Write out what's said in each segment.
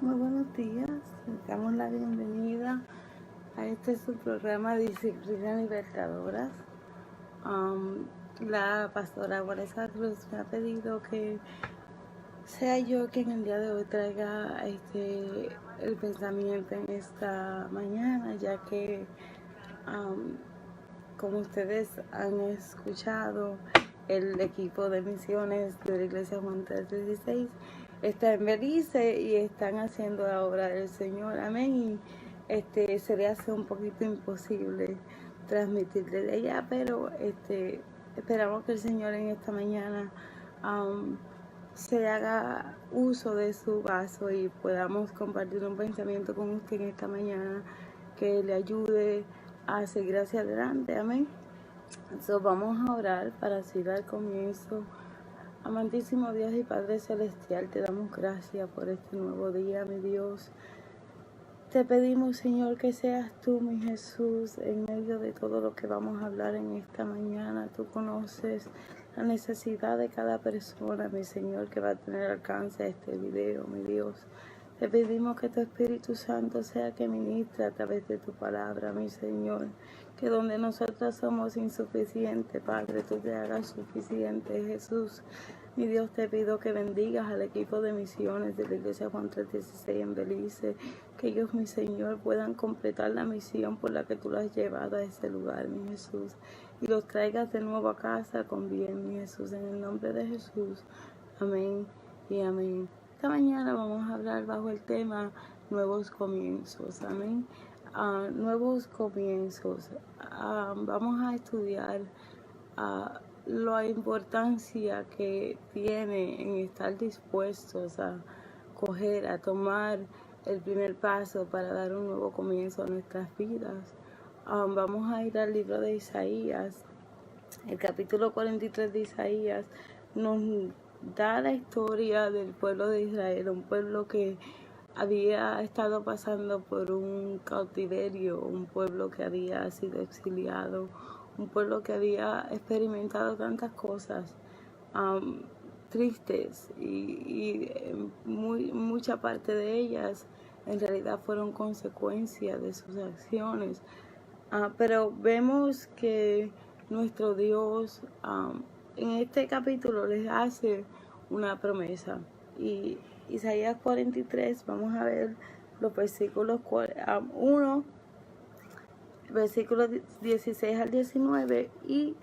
Muy buenos días, les damos la bienvenida a este su programa Disciplina Libertadoras. La pastora Vanessa Cruz me ha pedido que sea yo quien el día de hoy traiga el pensamiento en esta mañana, ya que como ustedes han escuchado, el equipo de misiones de la Iglesia Juan 3:16 está en Belice y están haciendo la obra del Señor. Amén. Y se le hace un poquito imposible transmitir desde allá, pero esperamos que el Señor en esta mañana se haga uso de su vaso y podamos compartir un pensamiento con usted en esta mañana que le ayude a seguir hacia adelante. Amén. Entonces vamos a orar para así dar comienzo. Amantísimo Dios y Padre Celestial, te damos gracias por este nuevo día, mi Dios. Te pedimos, Señor, que seas tú, mi Jesús, en medio de todo lo que vamos a hablar en esta mañana. Tú conoces la necesidad de cada persona, mi Señor, que va a tener alcance a este video, mi Dios. Te pedimos que tu Espíritu Santo sea que ministre a través de tu palabra, mi Señor. Que donde nosotros somos insuficientes, Padre, tú te hagas suficiente, Jesús. Mi Dios, te pido que bendigas al equipo de misiones de la Iglesia Juan 3:16 en Belice, que ellos, mi Señor, puedan completar la misión por la que tú los has llevado a ese lugar, mi Jesús, y los traigas de nuevo a casa con bien, mi Jesús, en el nombre de Jesús. Amén y amén. Esta mañana vamos a hablar bajo el tema nuevos comienzos. Amén. Nuevos comienzos. Vamos a estudiar la importancia que tiene en estar dispuestos a coger, a tomar el primer paso para dar un nuevo comienzo a nuestras vidas. Vamos a ir al libro de Isaías. El capítulo 43 de Isaías nos da la historia del pueblo de Israel, un pueblo que había estado pasando por un cautiverio, un pueblo que había sido exiliado, un pueblo que había experimentado tantas cosas tristes y mucha parte de ellas en realidad fueron consecuencias de sus acciones. Pero vemos que nuestro Dios en este capítulo les hace una promesa. Y Isaías 43, vamos a ver los versículos 1, versículos 16 al 19 y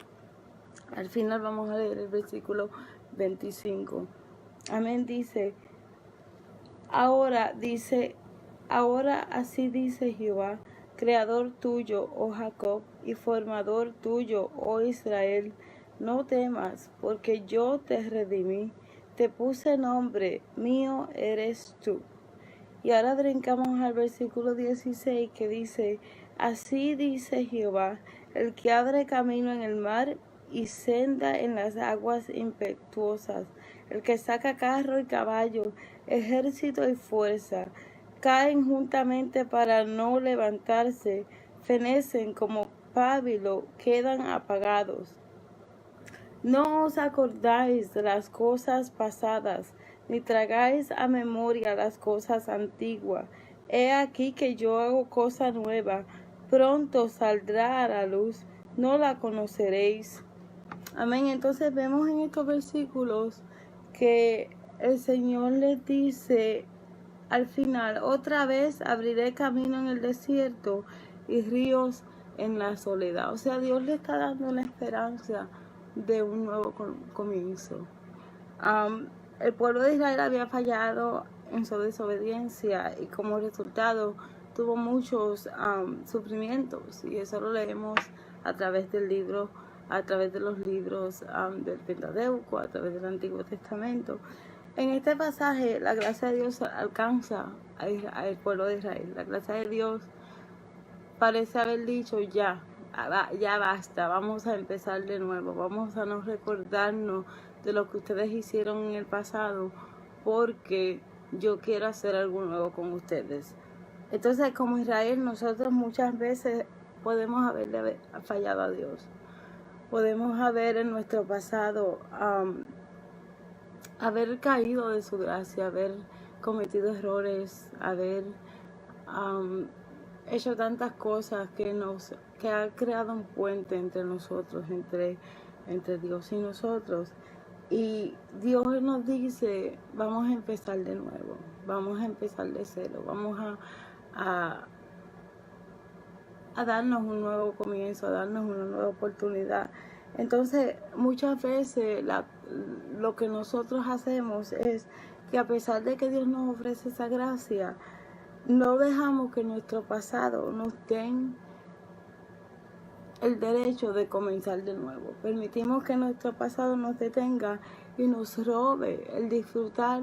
al final vamos a leer el versículo 25. Amén. Ahora así dice Jehová, creador tuyo, oh Jacob, y formador tuyo, oh Israel, no temas, porque yo te redimí, te puse nombre, mío eres tú. Y ahora brincamos al versículo 16 que dice, así dice Jehová, el que abre camino en el mar y senda en las aguas impetuosas, el que saca carro y caballo, ejército y fuerza, caen juntamente para no levantarse, fenecen como pábilo, quedan apagados. No os acordáis de las cosas pasadas, ni tragáis a memoria las cosas antiguas. He aquí que yo hago cosa nueva, pronto saldrá a la luz, no la conoceréis. Amén. Entonces vemos en estos versículos que el Señor les dice al final, otra vez abriré camino en el desierto y ríos en la soledad. O sea, Dios le está dando una esperanza de un nuevo comienzo. El pueblo de Israel había fallado en su desobediencia y como resultado tuvo muchos sufrimientos, y eso lo leemos a través del libro, a través de los libros del Pentateuco, a través del Antiguo Testamento. En este pasaje la gracia de Dios alcanza al pueblo de Israel. La gracia de Dios parece haber dicho ya basta, vamos a empezar de nuevo, vamos a no recordarnos de lo que ustedes hicieron en el pasado, porque yo quiero hacer algo nuevo con ustedes. Entonces, como Israel, nosotros muchas veces podemos haberle fallado a Dios, podemos haber en nuestro pasado haber caído de su gracia, haber cometido errores, haber hecho tantas cosas que ha creado un puente entre nosotros, entre Dios y nosotros. Y Dios nos dice, vamos a empezar de nuevo, vamos a empezar de cero, vamos a darnos un nuevo comienzo, a darnos una nueva oportunidad. Entonces, muchas veces lo que nosotros hacemos es que a pesar de que Dios nos ofrece esa gracia, no dejamos que nuestro pasado nos den el derecho de comenzar de nuevo. Permitimos que nuestro pasado nos detenga y nos robe el disfrutar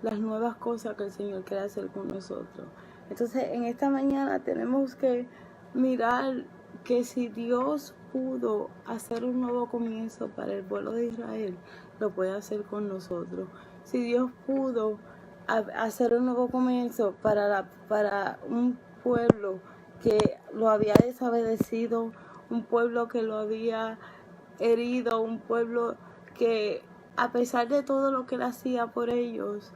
las nuevas cosas que el Señor quiere hacer con nosotros. Entonces, en esta mañana tenemos que mirar que si Dios pudo hacer un nuevo comienzo para el pueblo de Israel, lo puede hacer con nosotros. Si Dios pudo hacer un nuevo comienzo para un pueblo que lo había desobedecido, un pueblo que lo había herido, un pueblo que a pesar de todo lo que él hacía por ellos,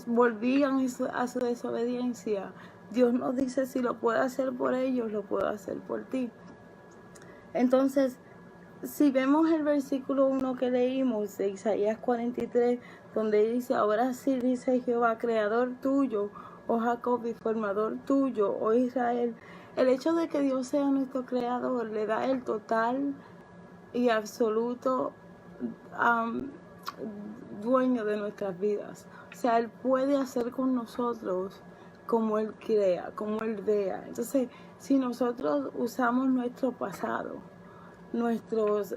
volvían a su desobediencia. Dios nos dice, si lo puedo hacer por ellos, lo puedo hacer por ti. Entonces, si vemos el versículo 1 que leímos de Isaías 43, donde dice, ahora sí dice Jehová, creador tuyo, oh Jacob, y formador tuyo, oh Israel. El hecho de que Dios sea nuestro creador le da el total y absoluto dueño de nuestras vidas. O sea, Él puede hacer con nosotros como Él crea, como Él vea. Entonces, si nosotros usamos nuestro pasado, nuestros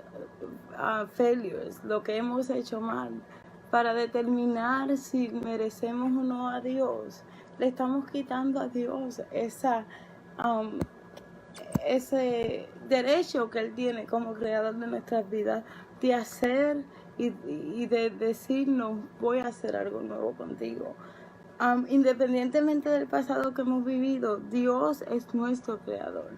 failures, lo que hemos hecho mal, para determinar si merecemos o no a Dios, le estamos quitando a Dios ese derecho que Él tiene como creador de nuestras vidas de hacer y de decirnos, voy a hacer algo nuevo contigo. Independientemente del pasado que hemos vivido, Dios es nuestro creador.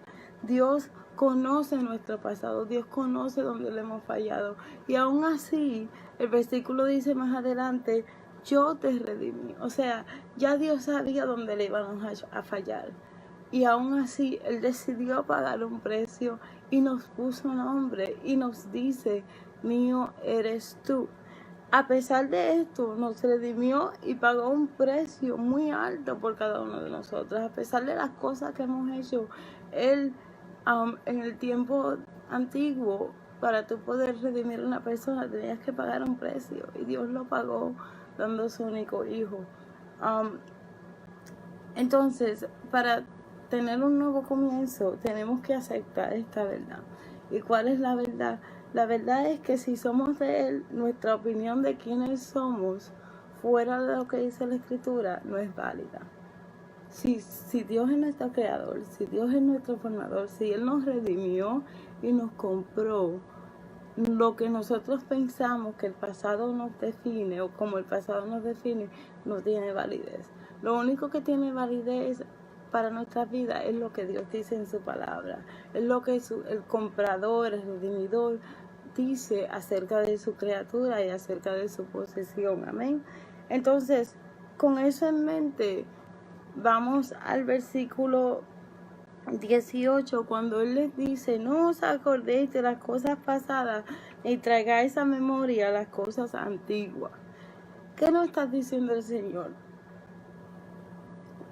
Dios conoce nuestro pasado, Dios conoce dónde le hemos fallado. Y aún así, el versículo dice más adelante, yo te redimí. O sea, ya Dios sabía dónde le íbamos a fallar. Y aún así, Él decidió pagar un precio y nos puso nombre y nos dice, mío eres tú. A pesar de esto, nos redimió y pagó un precio muy alto por cada uno de nosotros. A pesar de las cosas que hemos hecho, Él, en el tiempo antiguo, para tú poder redimir a una persona, tenías que pagar un precio. Y Dios lo pagó dando su único hijo. Entonces, para tener un nuevo comienzo, tenemos que aceptar esta verdad. ¿Y cuál es la verdad? La verdad es que si somos de Él, nuestra opinión de quiénes somos, fuera de lo que dice la Escritura, no es válida. Si Dios es nuestro creador, si Dios es nuestro formador, si Él nos redimió y nos compró, lo que nosotros pensamos que el pasado nos define o como el pasado nos define, no tiene validez. Lo único que tiene validez para nuestra vida es lo que Dios dice en su palabra, es lo que el comprador, el redimidor dice acerca de su criatura y acerca de su posesión. Amén. Entonces, con eso en mente, vamos al versículo 18, cuando Él les dice, no os acordéis de las cosas pasadas, ni traigáis a memoria las cosas antiguas. ¿Qué nos está diciendo el Señor?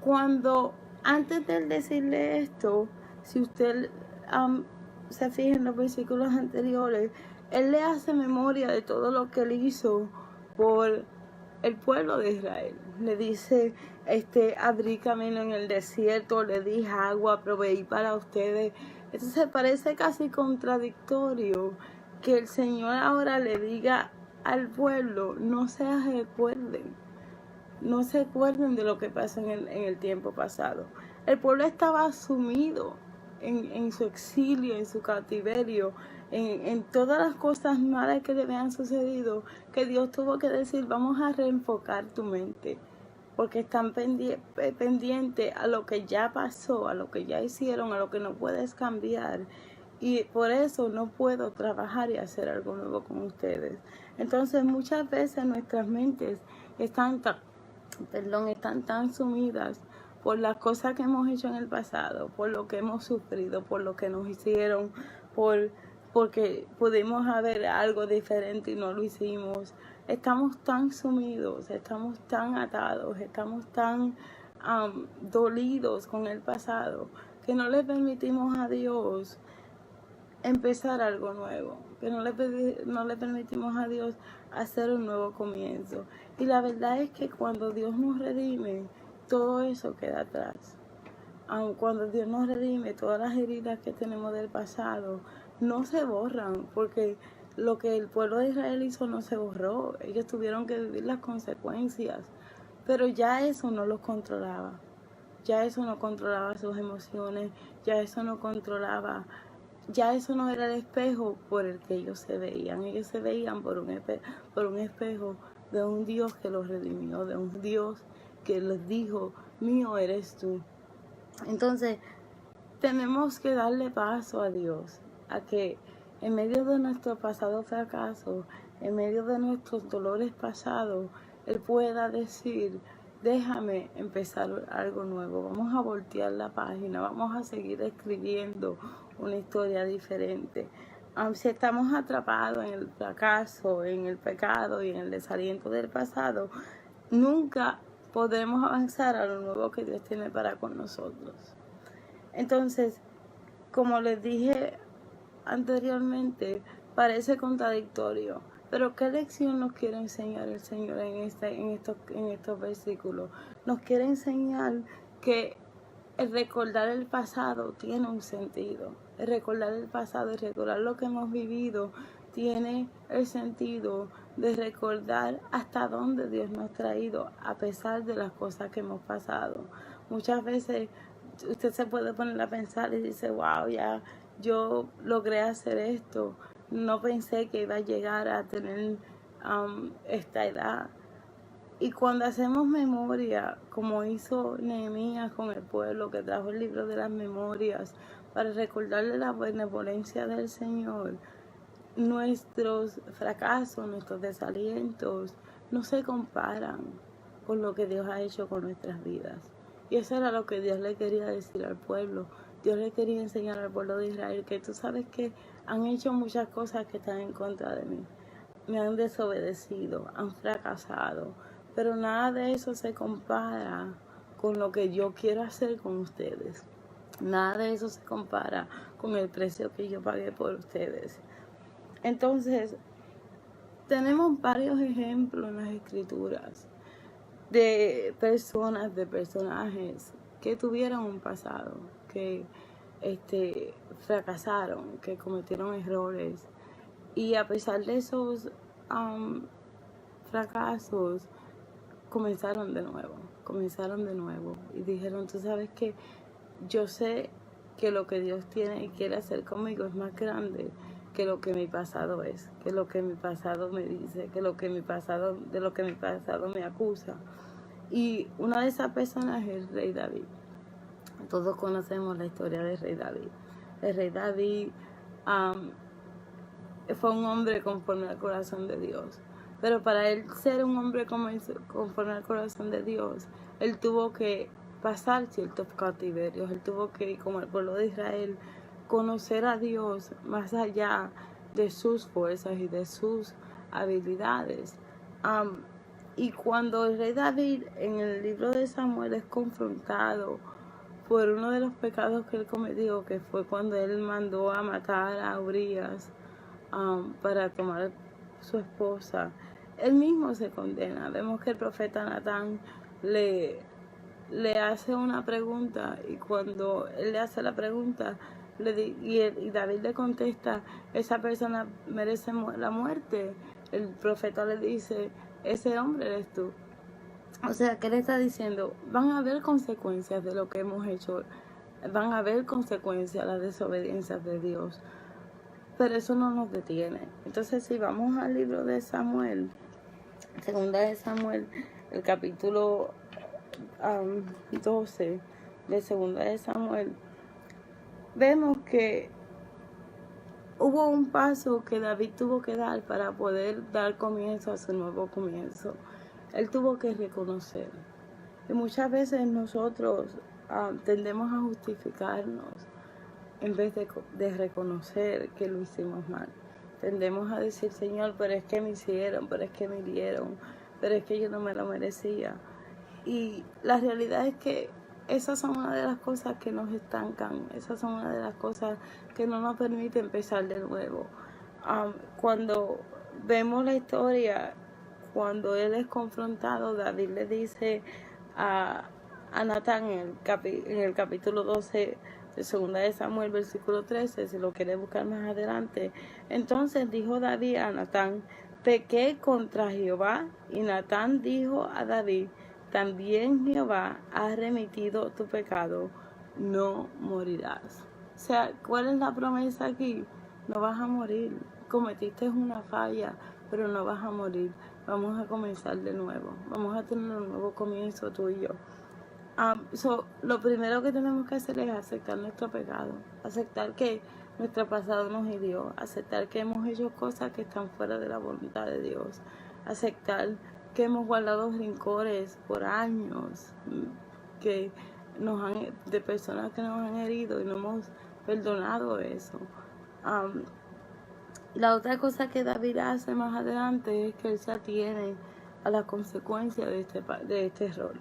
Cuando, antes de Él decirle esto, si usted se fija en los versículos anteriores, Él le hace memoria de todo lo que Él hizo por el pueblo de Israel. Le dice, abrí camino en el desierto, le di agua, proveí para ustedes. Entonces parece casi contradictorio que el Señor ahora le diga al pueblo, no se recuerden de lo que pasó en el tiempo pasado. El pueblo estaba sumido en su exilio, en su cautiverio, en todas las cosas malas que le habían sucedido, que Dios tuvo que decir, vamos a reenfocar tu mente, porque están pendientes a lo que ya pasó, a lo que ya hicieron, a lo que no puedes cambiar, y por eso no puedo trabajar y hacer algo nuevo con ustedes. Entonces muchas veces nuestras mentes están están tan sumidas por las cosas que hemos hecho en el pasado, por lo que hemos sufrido, por lo que nos hicieron, porque pudimos haber algo diferente y no lo hicimos. Estamos tan sumidos, estamos tan atados, estamos tan dolidos con el pasado, que no le permitimos a Dios empezar algo nuevo, que no le permitimos a Dios hacer un nuevo comienzo. Y la verdad es que cuando Dios nos redime, todo eso queda atrás. Aun cuando Dios nos redime, todas las heridas que tenemos del pasado no se borran, porque lo que el pueblo de Israel hizo no se borró. Ellos tuvieron que vivir las consecuencias, pero ya eso no los controlaba. Ya eso no controlaba sus emociones, ya eso no controlaba, ya eso no era el espejo por el que ellos se veían. Ellos se veían por un espejo de un Dios que los redimió, de un Dios que les dijo, mío eres tú. Entonces, tenemos que darle paso a Dios, a que en medio de nuestro pasado fracaso, en medio de nuestros dolores pasados, Él pueda decir, déjame empezar algo nuevo, vamos a voltear la página, vamos a seguir escribiendo una historia diferente. Si estamos atrapados en el fracaso, en el pecado y en el desaliento del pasado, nunca podremos avanzar a lo nuevo que Dios tiene para con nosotros. Entonces, como les dije anteriormente, parece contradictorio, pero ¿qué lección nos quiere enseñar el Señor en estos versículos? Nos quiere enseñar que el recordar el pasado tiene un sentido. El recordar el pasado y recordar lo que hemos vivido tiene el sentido de recordar hasta dónde Dios nos ha traído a pesar de las cosas que hemos pasado. Muchas veces usted se puede poner a pensar y dice, wow, ya yo logré hacer esto, no pensé que iba a llegar a tener esta edad. Y cuando hacemos memoria, como hizo Nehemías con el pueblo, que trajo el libro de las memorias para recordarle la benevolencia del Señor, nuestros fracasos, nuestros desalientos no se comparan con lo que Dios ha hecho con nuestras vidas. Y eso era lo que Dios le quería decir al pueblo. Dios le quería enseñar al pueblo de Israel que tú sabes que han hecho muchas cosas que están en contra de mí. Me han desobedecido, han fracasado, pero nada de eso se compara con lo que yo quiero hacer con ustedes. Nada de eso se compara con el precio que yo pagué por ustedes. Entonces, tenemos varios ejemplos en las escrituras de personas, de personajes que tuvieron un pasado, que fracasaron, que cometieron errores, y a pesar de esos fracasos, comenzaron de nuevo y dijeron, tú sabes que yo sé que lo que Dios tiene y quiere hacer conmigo es más grande que lo que mi pasado es, que lo que mi pasado me dice, de lo que mi pasado me acusa. Y una de esas personas es el rey David. Todos conocemos la historia del rey David. El rey David fue un hombre conforme al corazón de Dios. Pero para él ser un hombre conforme al corazón de Dios, él tuvo que pasar ciertos cautiverios. Él tuvo que, como el pueblo de Israel, conocer a Dios más allá de sus fuerzas y de sus habilidades. Y cuando el rey David en el libro de Samuel es confrontado por uno de los pecados que él cometió, que fue cuando él mandó a matar a Urías para tomar su esposa, él mismo se condena. Vemos que el profeta Natán le hace una pregunta, y cuando él le hace la pregunta y David le contesta, esa persona merece la muerte, el profeta le dice, ese hombre eres tú. O sea, que le está diciendo, van a haber consecuencias de lo que hemos hecho, van a haber consecuencias a las desobediencias de Dios, pero eso no nos detiene. Entonces, si vamos al libro de Samuel, segunda de Samuel, el capítulo 12 de segunda de Samuel, vemos que hubo un paso que David tuvo que dar para poder dar comienzo a su nuevo comienzo. Él tuvo que reconocer. Y muchas veces nosotros tendemos a justificarnos en vez de reconocer que lo hicimos mal. Tendemos a decir, Señor, pero es que me hicieron, pero es que me hirieron, pero es que yo no me lo merecía. Y la realidad es que esas son una de las cosas que nos estancan, esas son una de las cosas que no nos permiten empezar de nuevo. Cuando vemos la historia, cuando él es confrontado, David le dice a Natán en el capítulo 12 de 2 de Samuel, versículo 13, si lo quiere buscar más adelante. Entonces dijo David a Natán, pequé contra Jehová, y Natán dijo a David, también Jehová ha remitido tu pecado, no morirás. O sea, ¿cuál es la promesa aquí? No vas a morir. Cometiste una falla, pero no vas a morir. Vamos a comenzar de nuevo. Vamos a tener un nuevo comienzo tú y yo. Lo primero que tenemos que hacer es aceptar nuestro pecado, aceptar que nuestro pasado nos hirió, aceptar que hemos hecho cosas que están fuera de la voluntad de Dios, aceptar que hemos guardado rencores por años de personas que nos han herido y no hemos perdonado eso. La otra cosa que David hace más adelante es que él se atiene a las consecuencias de este error.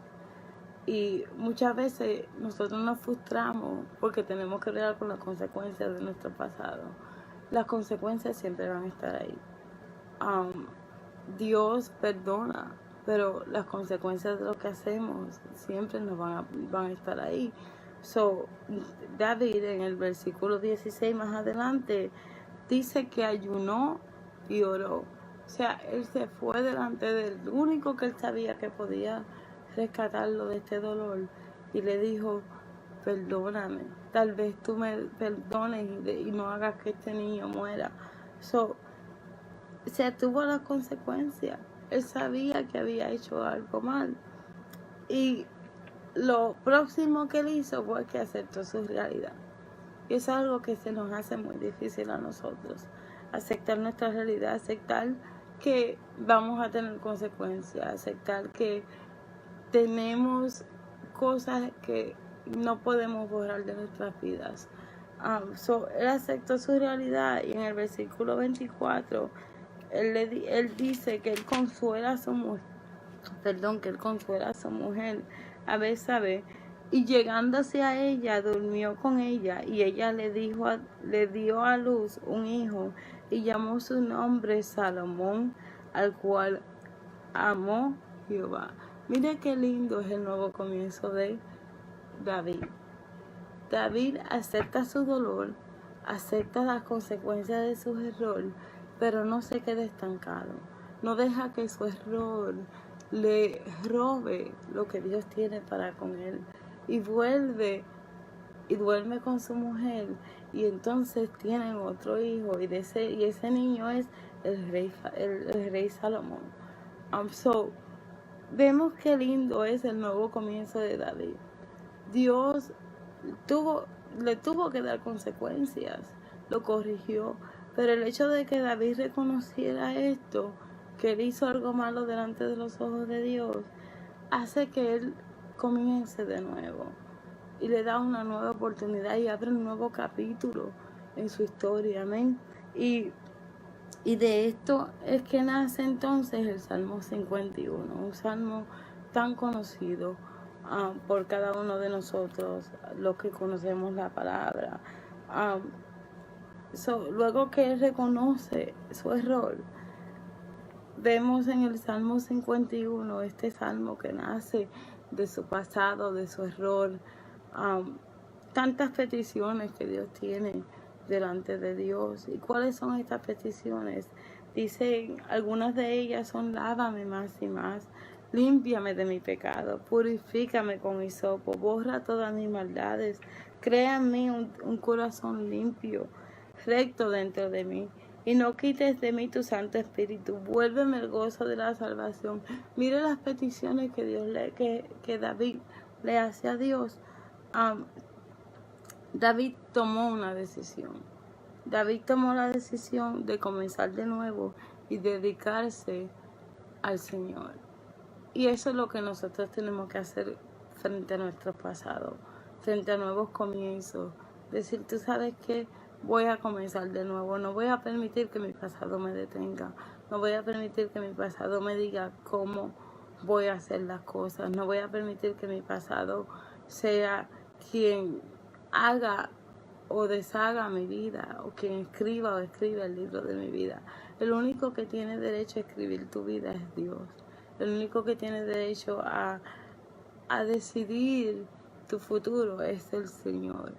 Y muchas veces nosotros nos frustramos porque tenemos que lidiar con las consecuencias de nuestro pasado. Las consecuencias siempre van a estar ahí. Dios perdona, pero las consecuencias de lo que hacemos siempre nos van a estar ahí. David en el versículo 16 más adelante dice que ayunó y oró. O sea, él se fue delante del único que él sabía que podía rescatarlo de este dolor y le dijo, perdóname, tal vez tú me perdones y no hagas que este niño muera. Se atuvo a las consecuencias. Él sabía que había hecho algo mal y lo próximo que él hizo fue que aceptó su realidad. Y es algo que se nos hace muy difícil a nosotros, aceptar nuestra realidad, aceptar que vamos a tener consecuencias, aceptar que tenemos cosas que no podemos borrar de nuestras vidas. Él aceptó su realidad y en el versículo 24 él dice que él consuela a su mujer, a Betsabé, y llegándose a ella durmió con ella y ella le dio a luz un hijo y llamó su nombre Salomón, al cual amó Jehová. Mire qué lindo es el nuevo comienzo de David. David acepta su dolor, acepta las consecuencias de su error, pero no se queda estancado. No deja que su error le robe lo que Dios tiene para con él. Y duerme con su mujer y entonces tienen otro hijo y ese niño es el rey Salomón. Vemos qué lindo es el nuevo comienzo de David. Dios le tuvo que dar consecuencias, lo corrigió, pero el hecho de que David reconociera esto, que él hizo algo malo delante de los ojos de Dios, hace que él comience de nuevo y le da una nueva oportunidad y abre un nuevo capítulo en su historia, amén. Y de esto es que nace entonces el Salmo 51, un salmo tan conocido por cada uno de nosotros, los que conocemos la palabra. Luego que él reconoce su error, vemos en el Salmo 51, este salmo que nace de su pasado, de su error, tantas peticiones que Dios tiene delante de Dios. ¿Y cuáles son estas peticiones? Dicen, algunas de ellas son: lávame más y más, límpiame de mi pecado, purifícame con hisopo, borra todas mis maldades, crea en mí un corazón limpio, recto dentro de mí, y no quites de mí tu Santo Espíritu, vuélveme el gozo de la salvación. Mire las peticiones que David le hace a Dios. David tomó una decisión. David tomó la decisión de comenzar de nuevo y dedicarse al Señor. Y eso es lo que nosotros tenemos que hacer frente a nuestro pasado, frente a nuevos comienzos. Decir, tú sabes que voy a comenzar de nuevo, no voy a permitir que mi pasado me detenga, no voy a permitir que mi pasado me diga cómo voy a hacer las cosas, no voy a permitir que mi pasado sea quien haga o deshaga mi vida, o quien escriba o escriba el libro de mi vida. El único que tiene derecho a escribir tu vida es Dios. El único que tiene derecho a decidir tu futuro es el Señor.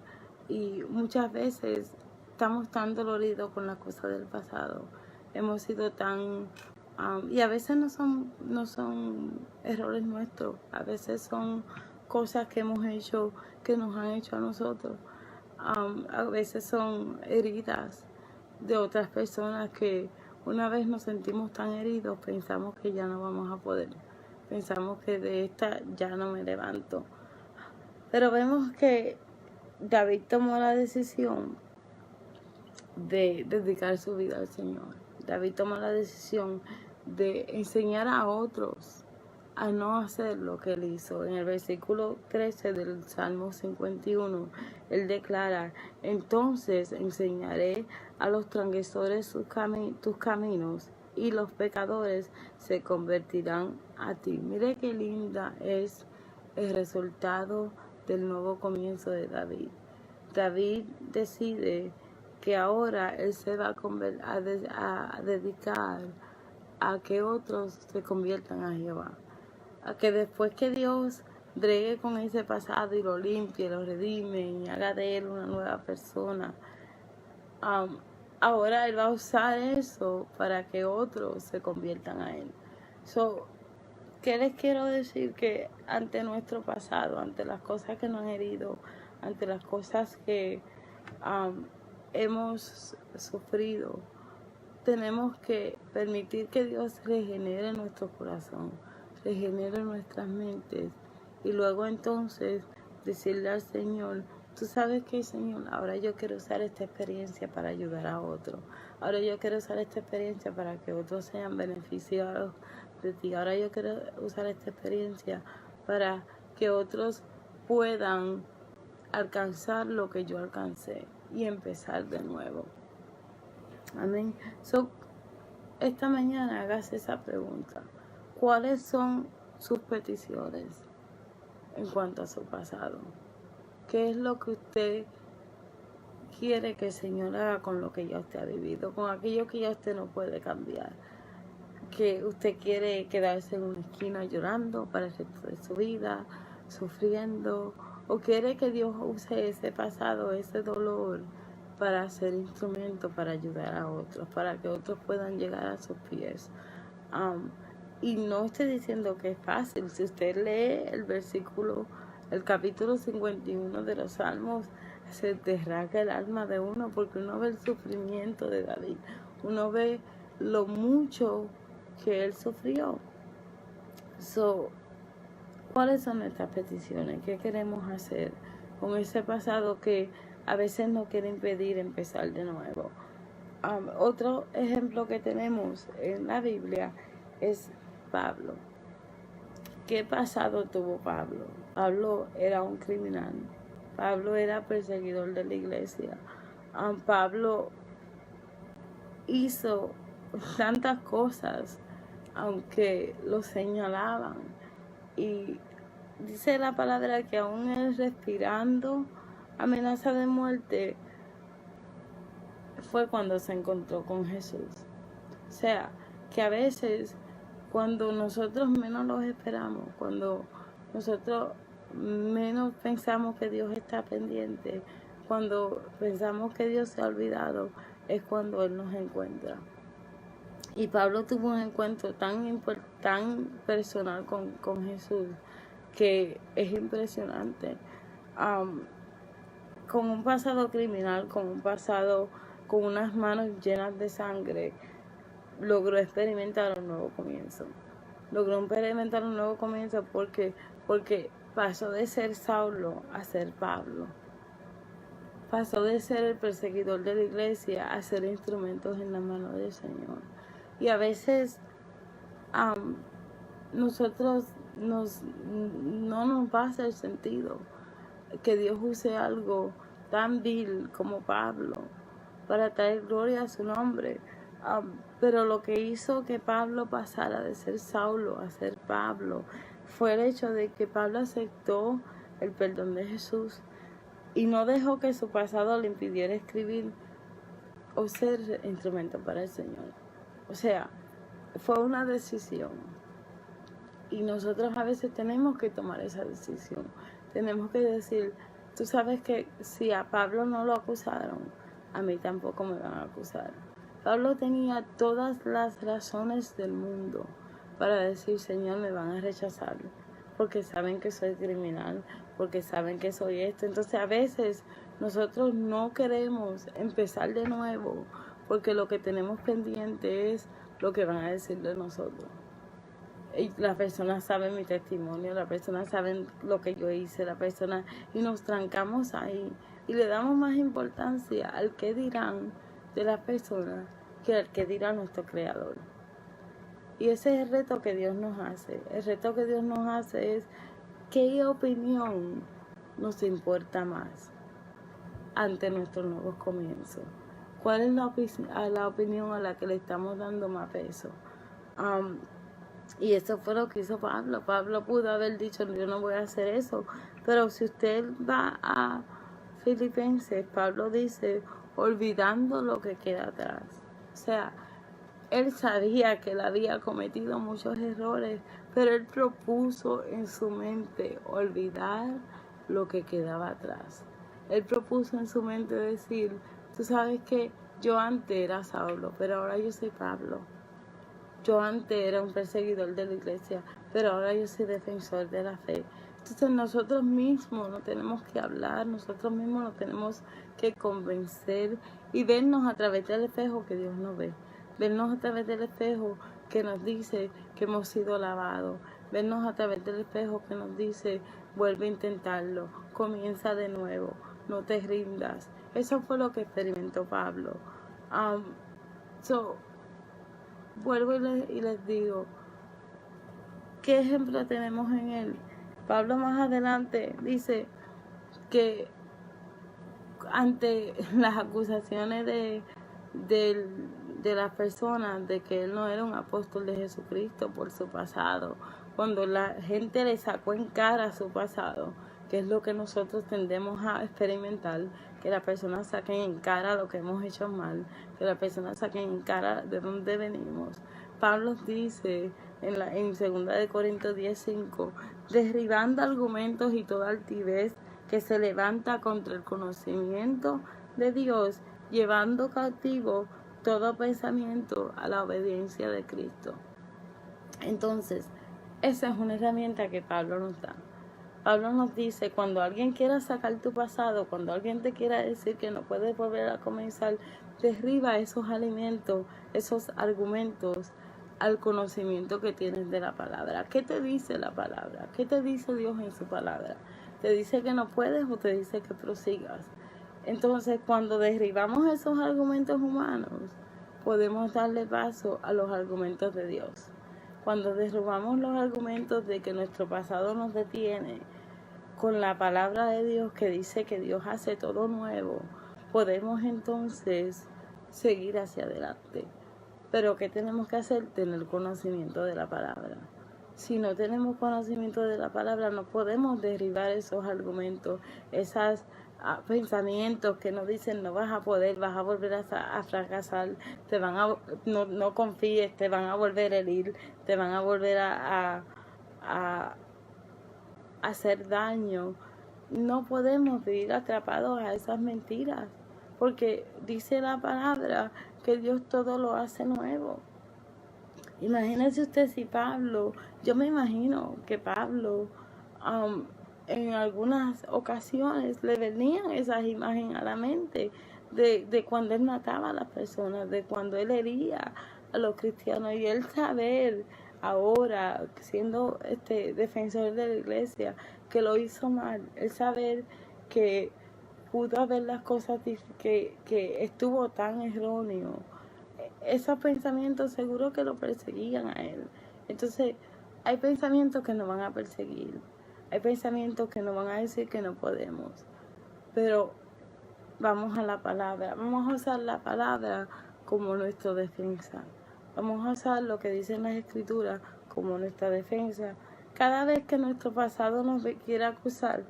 Y muchas veces estamos tan doloridos con las cosas del pasado. Hemos sido tan... y a veces no son errores nuestros. A veces son cosas que hemos hecho, que nos han hecho a nosotros. A veces son heridas de otras personas que una vez nos sentimos tan heridos, pensamos que ya no vamos a poder. Pensamos que de esta ya no me levanto. Pero vemos que David tomó la decisión de dedicar su vida al Señor. David tomó la decisión de enseñar a otros a no hacer lo que él hizo. En el versículo 13 del Salmo 51, él declara: entonces enseñaré a los transgresores tus caminos, y los pecadores se convertirán a ti. Mire qué linda es el resultado del nuevo comienzo de David. David decide que ahora él se va a dedicar a que otros se conviertan a Jehová. A que después que Dios bregue con ese pasado y lo limpie, lo redime y haga de él una nueva persona, ahora él va a usar eso para que otros se conviertan a él. ¿Qué les quiero decir? Que ante nuestro pasado, ante las cosas que nos han herido, ante las cosas que hemos sufrido, tenemos que permitir que Dios regenere nuestro corazón, regenere nuestras mentes, y luego entonces decirle al Señor: tú sabes que, Señor, ahora yo quiero usar esta experiencia para ayudar a otros. Ahora yo quiero usar esta experiencia para que otros sean beneficiados de ti. Ahora yo quiero usar esta experiencia para que otros puedan alcanzar lo que yo alcancé y empezar de nuevo. Amén. Esta mañana hágase esa pregunta: ¿cuáles son sus peticiones en cuanto a su pasado? ¿Qué es lo que usted quiere que el Señor haga con lo que ya usted ha vivido, con aquello que ya usted no puede cambiar? ¿Que usted quiere quedarse en una esquina llorando para el resto de su vida, sufriendo? ¿O quiere que Dios use ese pasado, ese dolor, para ser instrumento para ayudar a otros, para que otros puedan llegar a sus pies? Y no estoy diciendo que es fácil. Si usted lee el capítulo 51 de los Salmos, se derraca el alma de uno, porque uno ve el sufrimiento de David, uno ve lo mucho que él sufrió. ¿Cuáles son nuestras peticiones? ¿Qué queremos hacer con ese pasado que a veces nos quiere impedir empezar de nuevo? Otro ejemplo que tenemos en la Biblia es Pablo. ¿Qué pasado tuvo Pablo? Pablo era un criminal. Pablo era perseguidor de la iglesia. Pablo hizo tantas cosas, aunque lo señalaban. Y dice la palabra que aún él, respirando amenaza de muerte, fue cuando se encontró con Jesús. O sea, que a veces, cuando nosotros menos los esperamos, cuando nosotros menos pensamos que Dios está pendiente, cuando pensamos que Dios se ha olvidado, es cuando Él nos encuentra. Y Pablo tuvo un encuentro tan personal con Jesús, que es impresionante. Con un pasado criminal, con un pasado con unas manos llenas de sangre, logró experimentar un nuevo comienzo. Logró experimentar un nuevo comienzo porque pasó de ser Saulo a ser Pablo. Pasó de ser el perseguidor de la iglesia a ser instrumentos en la mano del Señor. Y a veces nosotros no nos va a hacer sentido que Dios use algo tan vil como Pablo para traer gloria a su nombre. Pero lo que hizo que Pablo pasara de ser Saulo a ser Pablo fue el hecho de que Pablo aceptó el perdón de Jesús y no dejó que su pasado le impidiera escribir o ser instrumento para el Señor. O sea, fue una decisión. Y nosotros a veces tenemos que tomar esa decisión. Tenemos que decir, tú sabes que si a Pablo no lo acusaron, a mí tampoco me van a acusar. Pablo tenía todas las razones del mundo para decir, Señor, me van a rechazar, porque saben que soy criminal, porque saben que soy esto. Entonces a veces nosotros no queremos empezar de nuevo, porque lo que tenemos pendiente es lo que van a decir de nosotros. Y las personas saben mi testimonio, las personas saben lo que yo hice, y nos trancamos ahí y le damos más importancia al que dirán de las personas que al que dirá nuestro Creador. Y ese es el reto que Dios nos hace. El reto que Dios nos hace es qué opinión nos importa más ante nuestros nuevos comienzos. ¿Cuál es la opinión a la que le estamos dando más peso? Y eso fue lo que hizo Pablo. Pablo pudo haber dicho, yo no voy a hacer eso. Pero si usted va a Filipenses, Pablo dice, olvidando lo que queda atrás. O sea, él sabía que él había cometido muchos errores, pero él propuso en su mente olvidar lo que quedaba atrás. Él propuso en su mente decir, tú sabes que yo antes era Saulo, pero ahora yo soy Pablo. Yo antes era un perseguidor de la iglesia, pero ahora yo soy defensor de la fe. Entonces nosotros mismos no tenemos que hablar, nosotros mismos nos tenemos que convencer y vernos a través del espejo que Dios nos ve. Vernos a través del espejo que nos dice que hemos sido lavados. Vernos a través del espejo que nos dice, vuelve a intentarlo, comienza de nuevo, no te rindas. Eso fue lo que experimentó Pablo. Vuelvo y les digo, ¿qué ejemplo tenemos en él? Pablo más adelante dice que ante las acusaciones de las personas de que él no era un apóstol de Jesucristo por su pasado, cuando la gente le sacó en cara su pasado, que es lo que nosotros tendemos a experimentar, que las personas saquen en cara lo que hemos hecho mal, que las personas saquen en cara de dónde venimos. Pablo dice en 2 Corintios 10:5, derribando argumentos y toda altivez que se levanta contra el conocimiento de Dios, llevando cautivo todo pensamiento a la obediencia de Cristo. Entonces, esa es una herramienta que Pablo nos da. Pablo nos dice, cuando alguien quiera sacar tu pasado, cuando alguien te quiera decir que no puedes volver a comenzar, derriba esos alimentos, esos argumentos al conocimiento que tienes de la palabra. ¿Qué te dice la palabra? ¿Qué te dice Dios en su palabra? ¿Te dice que no puedes o te dice que prosigas? Entonces, cuando derribamos esos argumentos humanos, podemos darle paso a los argumentos de Dios. Cuando derribamos los argumentos de que nuestro pasado nos detiene, con la palabra de Dios que dice que Dios hace todo nuevo, podemos entonces seguir hacia adelante. Pero ¿qué tenemos que hacer? Tener conocimiento de la palabra. Si no tenemos conocimiento de la palabra, no podemos derribar esos argumentos, esos pensamientos que nos dicen no vas a poder, vas a volver a fracasar, no confíes, te van a volver a herir, te van a volver a hacer daño. No podemos vivir atrapados a esas mentiras, porque dice la palabra que Dios todo lo hace nuevo. Imagínese usted si Pablo, yo me imagino que Pablo en algunas ocasiones le venían esas imágenes a la mente de cuando él mataba a las personas, de cuando él hería a los cristianos, y él saber ahora, siendo defensor de la iglesia, que lo hizo mal, él saber que pudo haber las cosas que estuvo tan erróneo. Esos pensamientos seguro que lo perseguían a él. Entonces, hay pensamientos que nos van a perseguir, hay pensamientos que nos van a decir que no podemos, pero vamos a la palabra, vamos a usar la palabra como nuestra defensa, vamos a usar lo que dicen las escrituras como nuestra defensa. Cada vez que nuestro pasado nos quiera acusar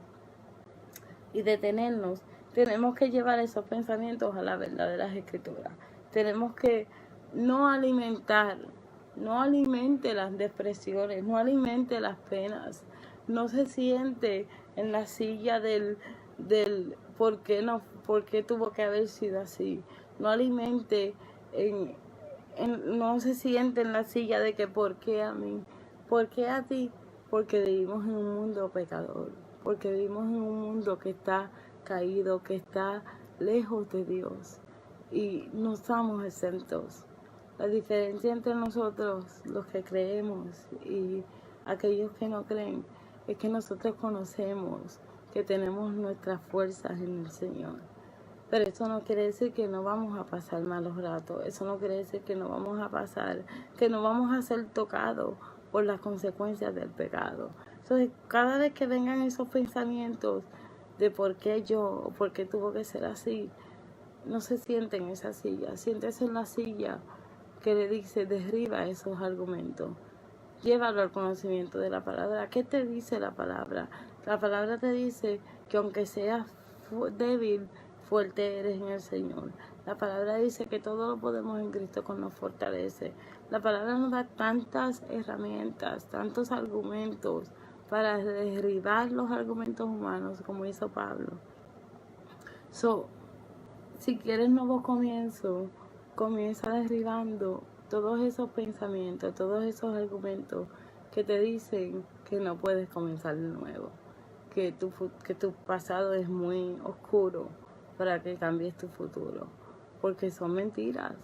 y detenernos, tenemos que llevar esos pensamientos a la verdad de las escrituras. Tenemos que no alimente las depresiones, no alimente las penas, no se siente en la silla del por qué tuvo que haber sido así, no alimente, no se siente en la silla de que por qué a mí, por qué a ti, porque vivimos en un mundo pecador, porque vivimos en un mundo que está caído, que está lejos de Dios y no estamos exentos. La diferencia entre nosotros, los que creemos, y aquellos que no creen, es que nosotros conocemos que tenemos nuestras fuerzas en el Señor. Pero eso no quiere decir que no vamos a pasar malos ratos, eso no quiere decir que no vamos a ser tocados por las consecuencias del pecado. Entonces, cada vez que vengan esos pensamientos de por qué yo o por qué tuvo que ser así, no se siente en esa silla, siéntese en la silla que le dice, derriba esos argumentos, llévalo al conocimiento de la palabra. ¿Qué te dice la palabra? La palabra te dice que aunque seas débil, fuerte eres en el Señor. La palabra dice que todo lo podemos en Cristo que nos fortalece. La palabra nos da tantas herramientas, tantos argumentos para derribar los argumentos humanos como hizo Pablo. Si quieres nuevo comienzo, comienza derribando todos esos pensamientos, todos esos argumentos que te dicen que no puedes comenzar de nuevo, que tu pasado es muy oscuro para que cambies tu futuro, porque son mentiras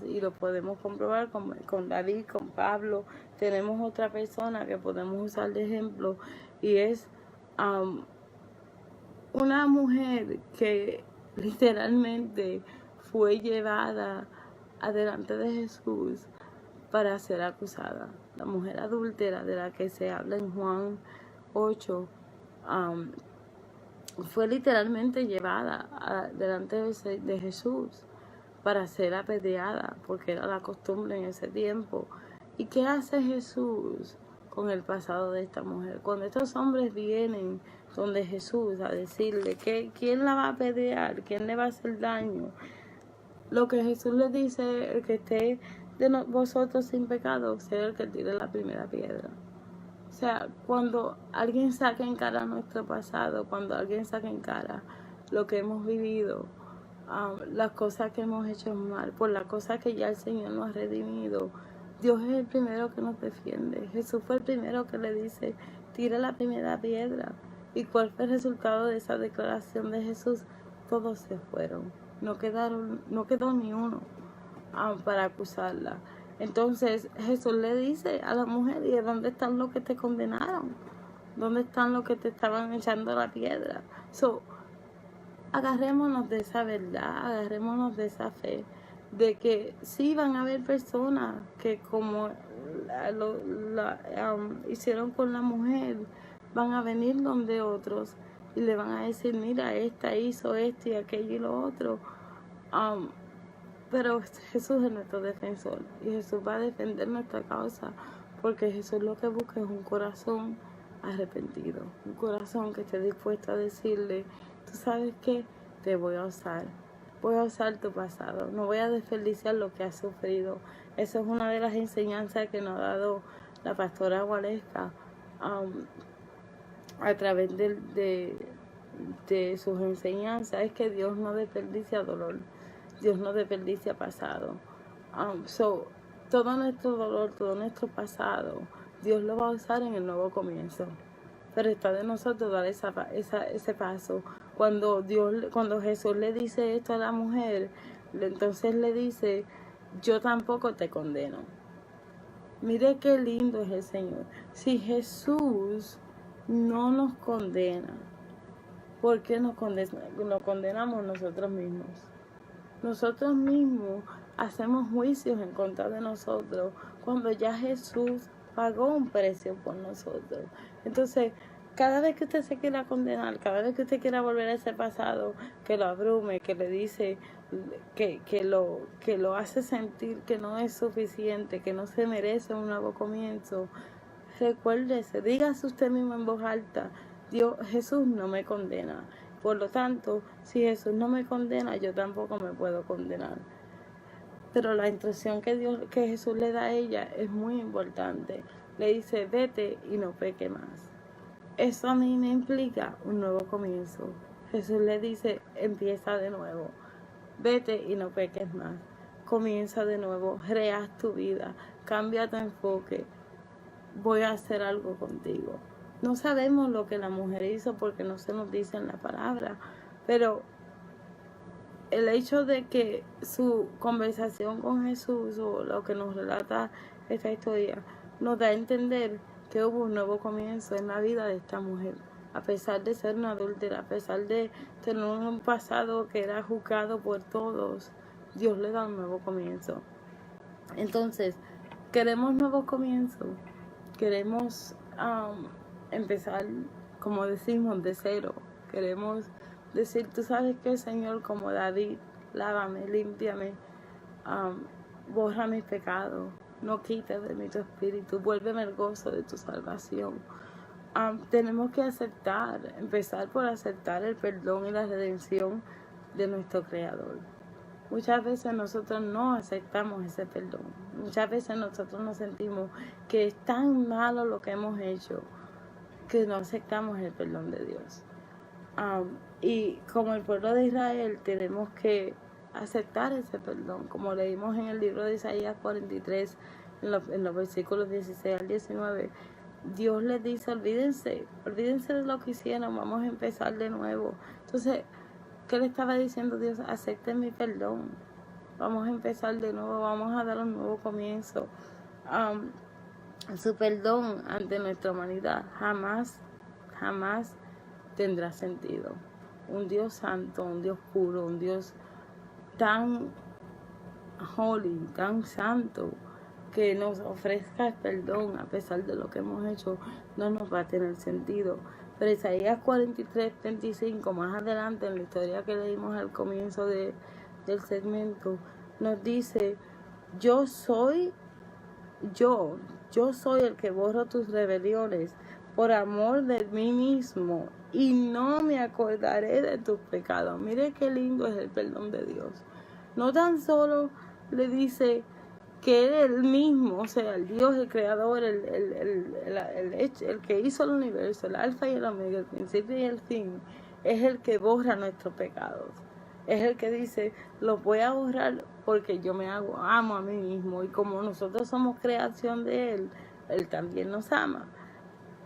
y lo podemos comprobar con David, con Pablo. Tenemos otra persona que podemos usar de ejemplo y es una mujer que literalmente fue llevada adelante de Jesús para ser acusada. La mujer adúltera de la que se habla en Juan 8 fue literalmente llevada delante de Jesús para ser apedreada, porque era la costumbre en ese tiempo. ¿Y qué hace Jesús con el pasado de esta mujer? Cuando estos hombres vienen donde Jesús a decirle que quién la va a apedrear, quién le va a hacer daño, lo que Jesús les dice, el que esté de vosotros sin pecado, sea el que tire la primera piedra. O sea, cuando alguien saca en cara nuestro pasado, cuando alguien saca en cara lo que hemos vivido, las cosas que hemos hecho mal, por las cosas que ya el Señor nos ha redimido, Dios es el primero que nos defiende. Jesús fue el primero que le dice, tira la primera piedra. ¿Y cuál fue el resultado de esa declaración de Jesús? Todos se fueron. No quedó ni uno para acusarla. Entonces Jesús le dice a la mujer, ¿y dónde están los que te condenaron? ¿Dónde están los que te estaban echando la piedra? Agarrémonos de esa verdad, agarrémonos de esa fe, de que sí van a haber personas que como hicieron con la mujer, van a venir donde otros y le van a decir, mira, esta hizo esto y aquello y lo otro. Pero Jesús es nuestro defensor y Jesús va a defender nuestra causa, porque Jesús lo que busca es un corazón arrepentido, un corazón que esté dispuesto a decirle, tú sabes qué, te voy a usar tu pasado, no voy a desperdiciar lo que has sufrido. Eso es una de las enseñanzas que nos ha dado la pastora Gualesca a través de sus enseñanzas, es que Dios no desperdicia dolor, Dios no desperdicia pasado. Todo nuestro dolor, todo nuestro pasado, Dios lo va a usar en el nuevo comienzo. Pero está de nosotros dar ese paso. Cuando Jesús le dice esto a la mujer, entonces le dice, yo tampoco te condeno. Mire qué lindo es el Señor. Si Jesús no nos condena, ¿por qué nos condenamos nosotros mismos? hacemos juicios en contra de nosotros cuando ya Jesús pagó un precio por nosotros. Entonces, cada vez que usted se quiera condenar, cada vez que usted quiera volver a ese pasado, que lo abrume, que le dice que lo hace sentir que no es suficiente, que no se merece un nuevo comienzo, recuérdese, dígase usted mismo en voz alta: Jesús no me condena. Por lo tanto, si Jesús no me condena, yo tampoco me puedo condenar. Pero la instrucción que Jesús le da a ella es muy importante. Le dice: vete y no peque más. Eso a mí me implica un nuevo comienzo. Jesús le dice: empieza de nuevo. Vete y no peques más. Comienza de nuevo. Rehaz tu vida. Cambia tu enfoque. Voy a hacer algo contigo. No sabemos lo que la mujer hizo porque no se nos dice en la palabra, pero el hecho de que su conversación con Jesús, o lo que nos relata esta historia, nos da a entender que hubo un nuevo comienzo en la vida de esta mujer. A pesar de ser una adúltera, a pesar de tener un pasado que era juzgado por todos, Dios le da un nuevo comienzo. Entonces, queremos nuevos comienzos, queremos empezar, como decimos, de cero. Queremos decir: tú sabes qué, Señor, como David, lávame, límpiame, borra mis pecados, no quites de mí tu espíritu, vuélveme el gozo de tu salvación. Tenemos que empezar por aceptar el perdón y la redención de nuestro Creador. Muchas veces nosotros no aceptamos ese perdón. Muchas veces nosotros nos sentimos que es tan malo lo que hemos hecho que no aceptamos el perdón de Dios. Y como el pueblo de Israel tenemos que aceptar ese perdón, como leímos en el libro de Isaías 43, en los versículos 16 al 19. Dios les dice: olvídense de lo que hicieron, vamos a empezar de nuevo. Entonces, ¿qué le estaba diciendo Dios? Acepten mi perdón, vamos a empezar de nuevo, vamos a dar un nuevo comienzo. Su perdón ante nuestra humanidad jamás tendrá sentido. Un Dios santo, un Dios puro, un Dios tan holy, tan santo, que nos ofrezca el perdón a pesar de lo que hemos hecho, no nos va a tener sentido. Pero Isaías 43:35, más adelante en la historia que leímos al comienzo del segmento, nos dice: yo soy el que borro tus rebeliones por amor de mí mismo, y no me acordaré de tus pecados. Mire qué lindo es el perdón de Dios. No tan solo le dice que Él mismo, o sea, el Dios, el Creador, el que hizo el universo, el Alfa y el Omega, el principio y el fin, es el que borra nuestros pecados. Es el que dice: los voy a borrar porque yo amo a mí mismo, y como nosotros somos creación de Él, Él también nos ama.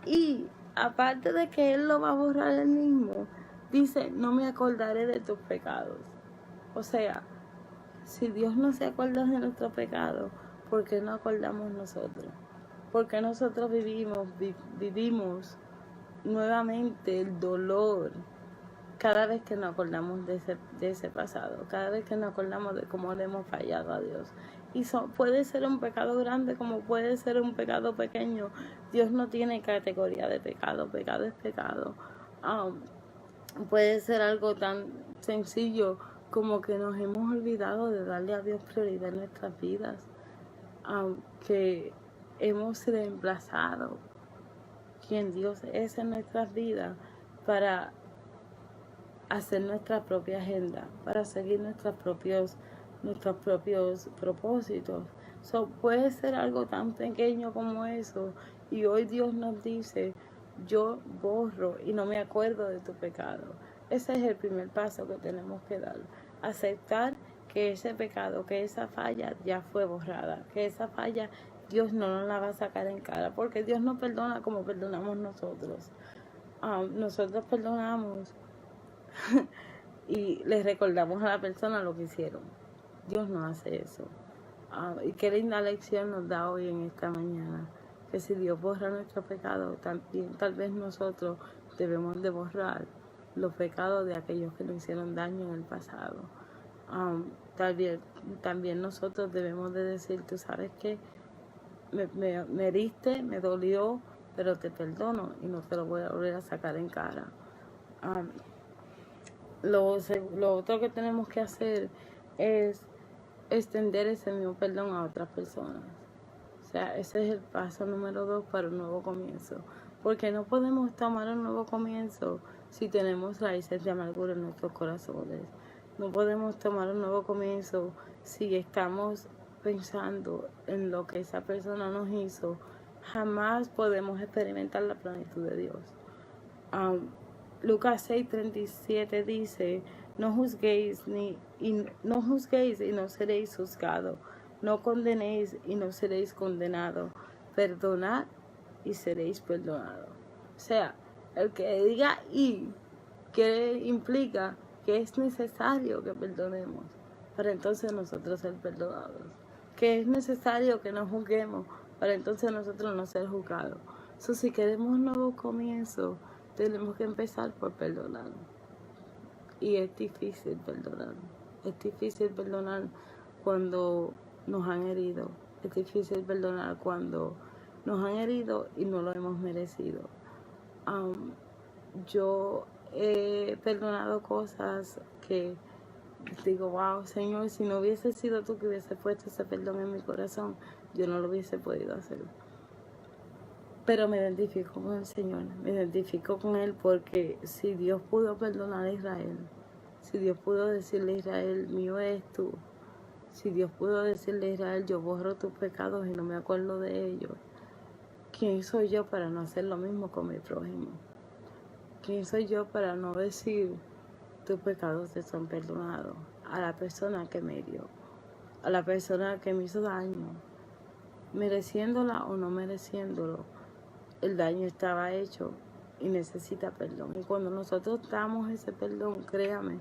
Y aparte de que Él lo va a borrar Él mismo, dice: no me acordaré de tus pecados. O sea, si Dios no se acuerda de nuestros pecados, ¿por qué no acordamos nosotros? Porque nosotros vivimos nuevamente el dolor cada vez que nos acordamos de ese pasado, cada vez que nos acordamos de cómo le hemos fallado a Dios. Y puede ser un pecado grande como puede ser un pecado pequeño. Dios no tiene categoría de pecado, pecado es pecado. Puede ser algo tan sencillo como que nos hemos olvidado de darle a Dios prioridad en nuestras vidas, que hemos reemplazado quien Dios es en nuestras vidas para hacer nuestra propia agenda, para seguir nuestros propios propósitos. Puede ser algo tan pequeño como eso, y hoy Dios nos dice: yo borro y no me acuerdo de tu pecado. Ese es el primer paso que tenemos que dar: aceptar que ese pecado, que esa falla ya fue borrada, que esa falla Dios no nos la va a sacar en cara, porque Dios no perdona como perdonamos nosotros. Nosotros perdonamos y les recordamos a la persona lo que hicieron. Dios no hace eso. Y qué linda lección nos da hoy en esta mañana, que si Dios borra nuestros pecados, también tal vez nosotros debemos de borrar los pecados de aquellos que nos hicieron daño en el pasado. También nosotros debemos de decir: tú sabes que me heriste, me dolió, pero te perdono y no te lo voy a volver a sacar en cara. Lo otro que tenemos que hacer es extender ese mismo perdón a otras personas. O sea, ese es el paso número 2 para un nuevo comienzo. Porque no podemos tomar un nuevo comienzo si tenemos raíces de amargura en nuestros corazones. No podemos tomar un nuevo comienzo si estamos pensando en lo que esa persona nos hizo. Jamás podemos experimentar la plenitud de Dios. Lucas 6:37 dice: no juzguéis y no seréis juzgados. No condenéis y no seréis condenados. Perdonad y seréis perdonados. O sea, el que diga y, que implica que es necesario que perdonemos para entonces nosotros ser perdonados. Que es necesario que nos juzguemos para entonces nosotros no ser juzgados. Si queremos un nuevo comienzo, tenemos que empezar por perdonar. Y es difícil perdonar. Es difícil perdonar cuando nos han herido. Es difícil perdonar cuando nos han herido y no lo hemos merecido. Yo he perdonado cosas que digo, wow, Señor, si no hubiese sido tú que hubiese puesto ese perdón en mi corazón, yo no lo hubiese podido hacer. Pero me identifico con el Señor, me identifico con Él porque si Dios pudo perdonar a Israel, si Dios pudo decirle a Israel, mío es tú, si Dios pudo decirle a Israel, yo borro tus pecados y no me acuerdo de ellos, ¿quién soy yo para no hacer lo mismo con mi prójimo? ¿Quién soy yo para no decir, tus pecados te son perdonados a la persona que me hirió, a la persona que me hizo daño, mereciéndola o no mereciéndolo? El daño estaba hecho y necesita perdón. Y cuando nosotros damos ese perdón, créame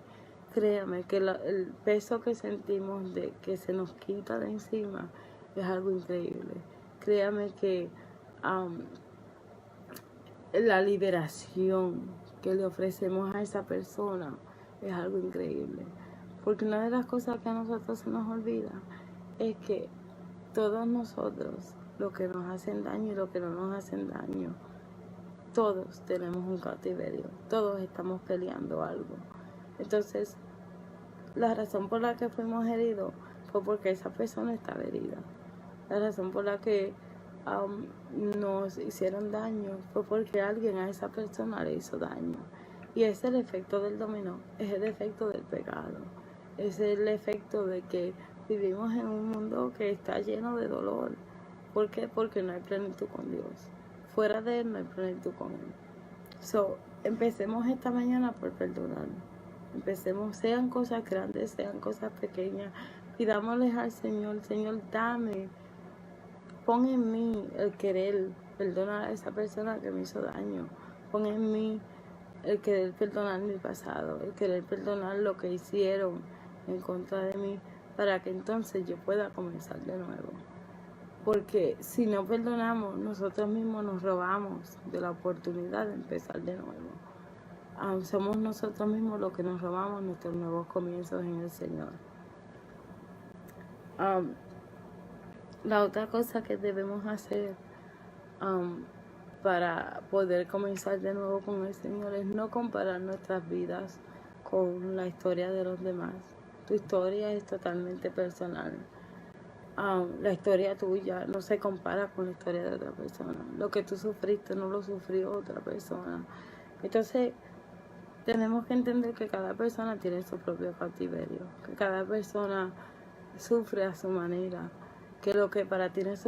que el peso que sentimos de que se nos quita de encima es algo increíble. Créame que la liberación que le ofrecemos a esa persona es algo increíble. Porque una de las cosas que a nosotros se nos olvida es que todos nosotros, los que nos hacen daño y los que no nos hacen daño, todos tenemos un cautiverio, todos estamos peleando algo. Entonces, la razón por la que fuimos heridos fue porque esa persona estaba herida. La razón por la que nos hicieron daño fue porque alguien a esa persona le hizo daño. Y es el efecto del dominó, es el efecto del pecado, es el efecto de que vivimos en un mundo que está lleno de dolor. ¿Por qué? Porque no hay plenitud con Dios. Fuera de Él no hay plenitud con Él. Empecemos esta mañana por perdonar. Empecemos, sean cosas grandes, sean cosas pequeñas. Pidámosles al Señor, Señor, dame, pon en mí el querer perdonar a esa persona que me hizo daño. Pon en mí el querer perdonar mi pasado, el querer perdonar lo que hicieron en contra de mí, para que entonces yo pueda comenzar de nuevo. Porque si no perdonamos, nosotros mismos nos robamos de la oportunidad de empezar de nuevo. Somos nosotros mismos los que nos robamos nuestros nuevos comienzos en el Señor. La otra cosa que debemos hacer para poder comenzar de nuevo con el Señor es no comparar nuestras vidas con la historia de los demás. Tu historia es totalmente personal. La historia tuya no se compara con la historia de otra persona. Lo que tú sufriste no lo sufrió otra persona. Entonces, tenemos que entender que cada persona tiene su propio cautiverio, que cada persona sufre a su manera, que lo que para ti es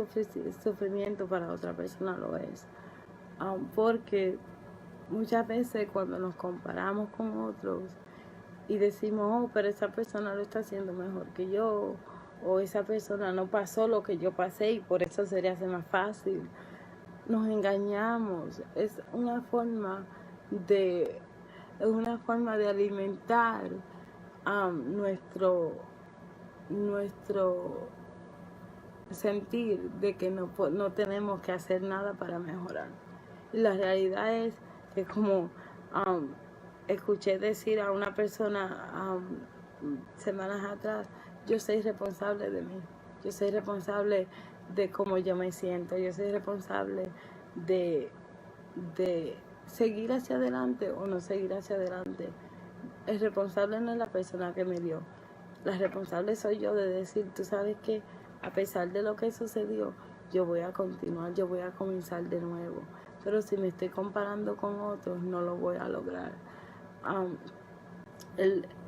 sufrimiento, para otra persona lo es. Porque muchas veces cuando nos comparamos con otros y decimos, oh, pero esa persona lo está haciendo mejor que yo, o esa persona no pasó lo que yo pasé y por eso sería más fácil, nos engañamos. Es una forma de alimentar nuestro sentir de que no tenemos que hacer nada para mejorar. Y la realidad es que, como escuché decir a una persona semanas atrás, yo soy responsable de mí. yo soy responsable de cómo yo me siento, yo soy responsable de seguir hacia adelante o no seguir hacia adelante. El responsable no es la persona que me dio, la responsable soy yo de decir, tú sabes que a pesar de lo que sucedió, yo voy a continuar, yo voy a comenzar de nuevo. Pero si me estoy comparando con otros, no lo voy a lograr.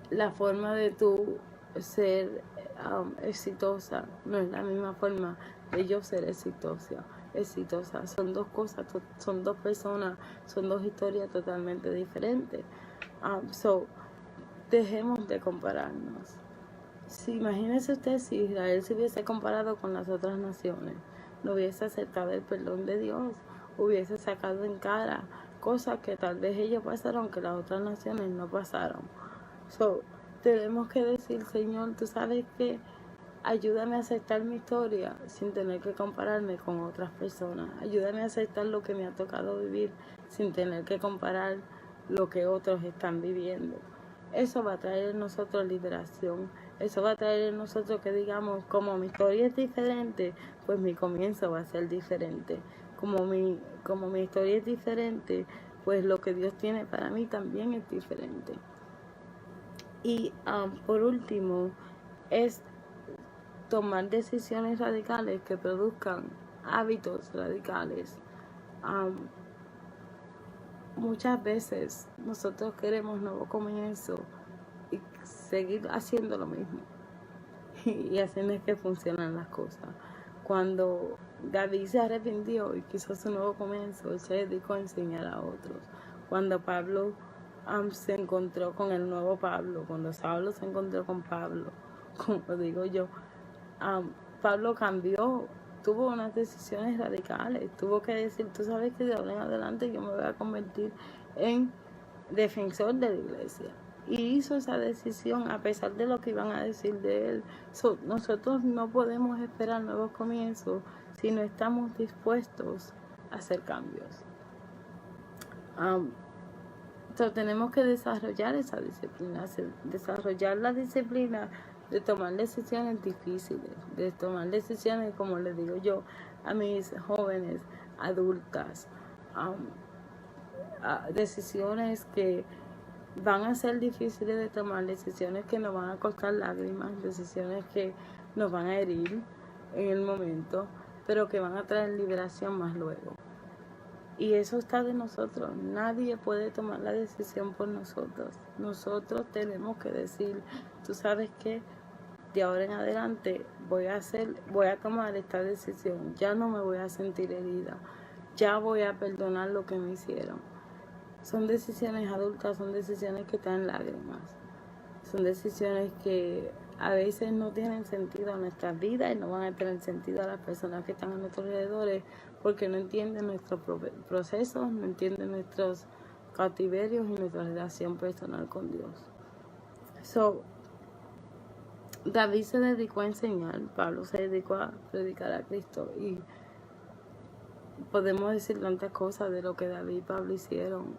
La forma de tú ser exitosa no es la misma forma de yo ser exitosa. Son dos cosas, son dos personas, son dos historias totalmente diferentes. Dejemos de compararnos. Imagínese usted si Israel se hubiese comparado con las otras naciones, no hubiese aceptado el perdón de Dios, hubiese sacado en cara cosas que tal vez ellos pasaron que las otras naciones no pasaron. Tenemos que decir, Señor, tú sabes que ayúdame a aceptar mi historia sin tener que compararme con otras personas. Ayúdame a aceptar lo que me ha tocado vivir sin tener que comparar lo que otros están viviendo. Eso va a traer en nosotros liberación. Eso va a traer en nosotros que digamos, como mi historia es diferente, pues mi comienzo va a ser diferente. Como mi historia es diferente, pues lo que Dios tiene para mí también es diferente. Y por último, es tomar decisiones radicales que produzcan hábitos radicales. Muchas veces nosotros queremos nuevo comienzo y seguir haciendo lo mismo y así no es que funcionan las cosas. Cuando David se arrepintió y quiso su nuevo comienzo, él se dedicó a enseñar a otros. Cuando Pablo se encontró con el nuevo Pablo, cuando Saulo se encontró con Pablo, como digo yo, Pablo cambió, tuvo unas decisiones radicales, tuvo que decir, tú sabes que de ahora en adelante yo me voy a convertir en defensor de la iglesia. Y hizo esa decisión a pesar de lo que iban a decir de él. Nosotros no podemos esperar nuevos comienzos si no estamos dispuestos a hacer cambios. Tenemos que desarrollar esa disciplina, desarrollar la disciplina de tomar decisiones difíciles, de tomar decisiones, como les digo yo a mis jóvenes adultas, decisiones que van a ser difíciles de tomar, decisiones que nos van a costar lágrimas, decisiones que nos van a herir en el momento, pero que van a traer liberación más luego. Y eso está de nosotros. Nadie puede tomar la decisión por nosotros. Nosotros tenemos que decir, tú sabes qué, de ahora en adelante voy a tomar esta decisión. Ya no me voy a sentir herida. Ya voy a perdonar lo que me hicieron. Son decisiones adultas, son decisiones que traen lágrimas. Son decisiones que a veces no tienen sentido en nuestras vidas y no van a tener sentido a las personas que están a nuestros alrededores porque no entienden nuestros procesos, no entienden nuestros cautiverios y nuestra relación personal con Dios. David se dedicó a enseñar, Pablo se dedicó a predicar a Cristo y podemos decir tantas cosas de lo que David y Pablo hicieron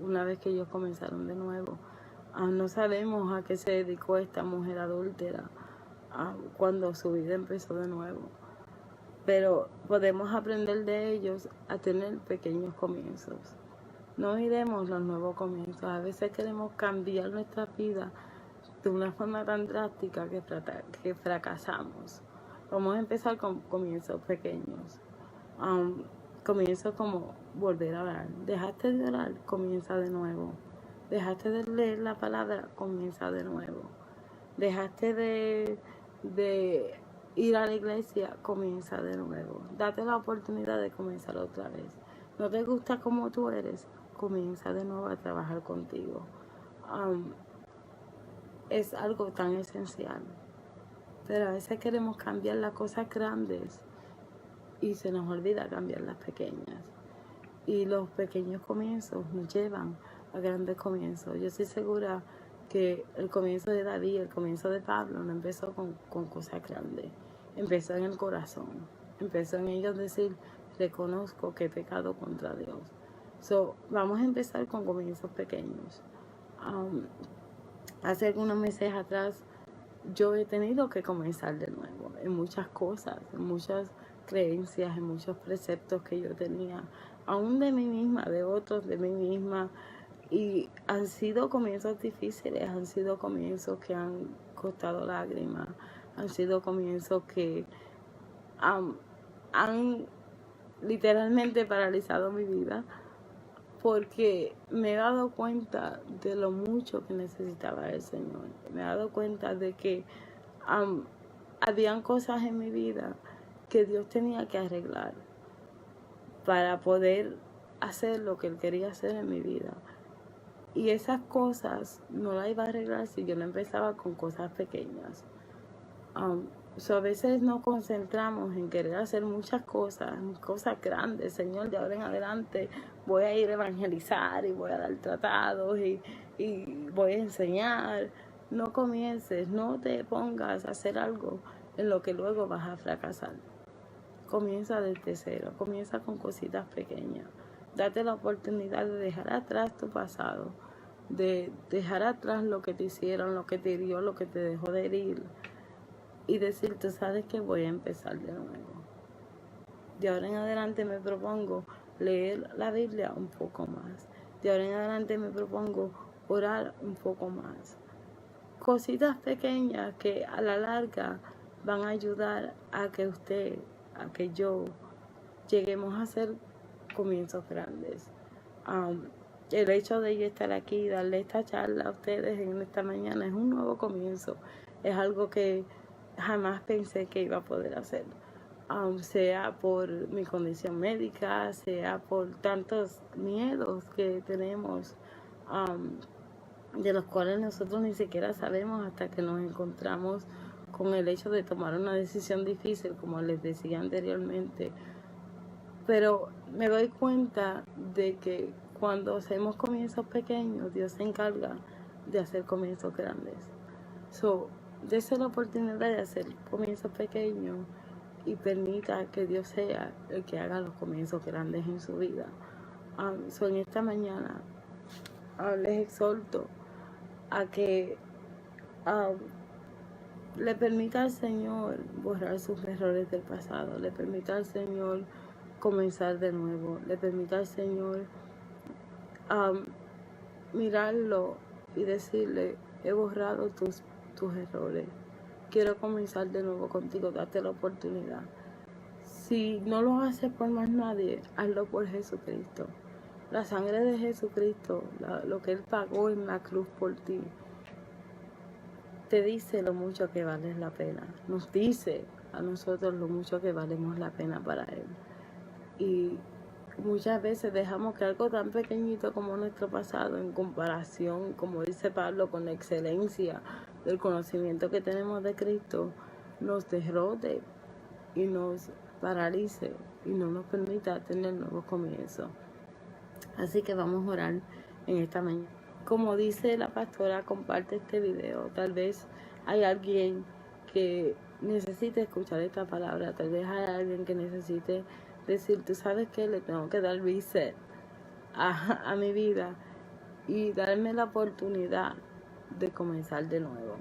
una vez que ellos comenzaron de nuevo. No sabemos a qué se dedicó esta mujer adúltera cuando su vida empezó de nuevo, pero podemos aprender de ellos a tener pequeños comienzos. No iremos los nuevos comienzos. A veces queremos cambiar nuestra vida de una forma tan drástica que fracasamos. Vamos a empezar con comienzos pequeños. Comienzos como volver a orar. Dejaste de orar, comienza de nuevo. Dejaste de leer la palabra, comienza de nuevo. Dejaste de ir a la iglesia, comienza de nuevo. Date la oportunidad de comenzar otra vez. No te gusta como tú eres, comienza de nuevo a trabajar contigo. Es algo tan esencial. Pero a veces queremos cambiar las cosas grandes y se nos olvida cambiar las pequeñas. Y los pequeños comienzos nos llevan a grandes comienzos. Yo estoy segura que el comienzo de David, el comienzo de Pablo, no empezó con cosas grandes. Empezó en el corazón. Empezó en ellos decir, reconozco que he pecado contra Dios. Vamos a empezar con comienzos pequeños. Hace algunos meses atrás yo he tenido que comenzar de nuevo. en muchas cosas, en muchas creencias, en muchos preceptos que yo tenía, aún de mí misma, de otros, de mí misma. Y han sido comienzos difíciles, han sido comienzos que han costado lágrimas, han sido comienzos que han literalmente paralizado mi vida, porque me he dado cuenta de lo mucho que necesitaba el Señor. Me he dado cuenta de que habían cosas en mi vida que Dios tenía que arreglar para poder hacer lo que Él quería hacer en mi vida. Y esas cosas no las iba a arreglar si yo no empezaba con cosas pequeñas. A veces nos concentramos en querer hacer muchas cosas grandes. Señor, de ahora en adelante voy a ir a evangelizar y voy a dar tratados y voy a enseñar. No comiences, no te pongas a hacer algo en lo que luego vas a fracasar. Comienza desde cero, comienza con cositas pequeñas. Date la oportunidad de dejar atrás tu pasado, de dejar atrás lo que te hicieron, lo que te hirió, lo que te dejó de herir, y decir, tú sabes que voy a empezar de nuevo. De ahora en adelante me propongo leer la Biblia un poco más. De ahora en adelante me propongo orar un poco más. Cositas pequeñas que a la larga van a ayudar a que usted, a que yo, lleguemos a hacer comienzos grandes. El hecho de yo estar aquí y darle esta charla a ustedes en esta mañana es un nuevo comienzo. Es algo que jamás pensé que iba a poder hacer. Sea por mi condición médica, sea por tantos miedos que tenemos, de los cuales nosotros ni siquiera sabemos hasta que nos encontramos con el hecho de tomar una decisión difícil, como les decía anteriormente. Pero me doy cuenta de que cuando hacemos comienzos pequeños, Dios se encarga de hacer comienzos grandes. Dese la oportunidad de hacer comienzos pequeños y permita que Dios sea el que haga los comienzos grandes en su vida. En esta mañana les exhorto a que le permita al Señor borrar sus errores del pasado, le permita al Señor comenzar de nuevo, le permita al Señor mirarlo y decirle, he borrado tus errores, quiero comenzar de nuevo contigo, date la oportunidad. Si no lo haces por más nadie, hazlo por Jesucristo. La sangre de Jesucristo, lo que Él pagó en la cruz por ti, te dice lo mucho que vales la pena. Nos dice a nosotros lo mucho que valemos la pena para Él. Y muchas veces dejamos que algo tan pequeñito como nuestro pasado, en comparación, como dice Pablo, con la excelencia del conocimiento que tenemos de Cristo, nos derrote y nos paralice y no nos permita tener nuevos comienzos. Así que vamos a orar en esta mañana. Como dice la pastora, comparte este video. Tal vez hay alguien que necesite escuchar esta palabra. Tal vez hay alguien que necesite decir, tú sabes que le tengo que dar reset a mi vida y darme la oportunidad de comenzar de nuevo.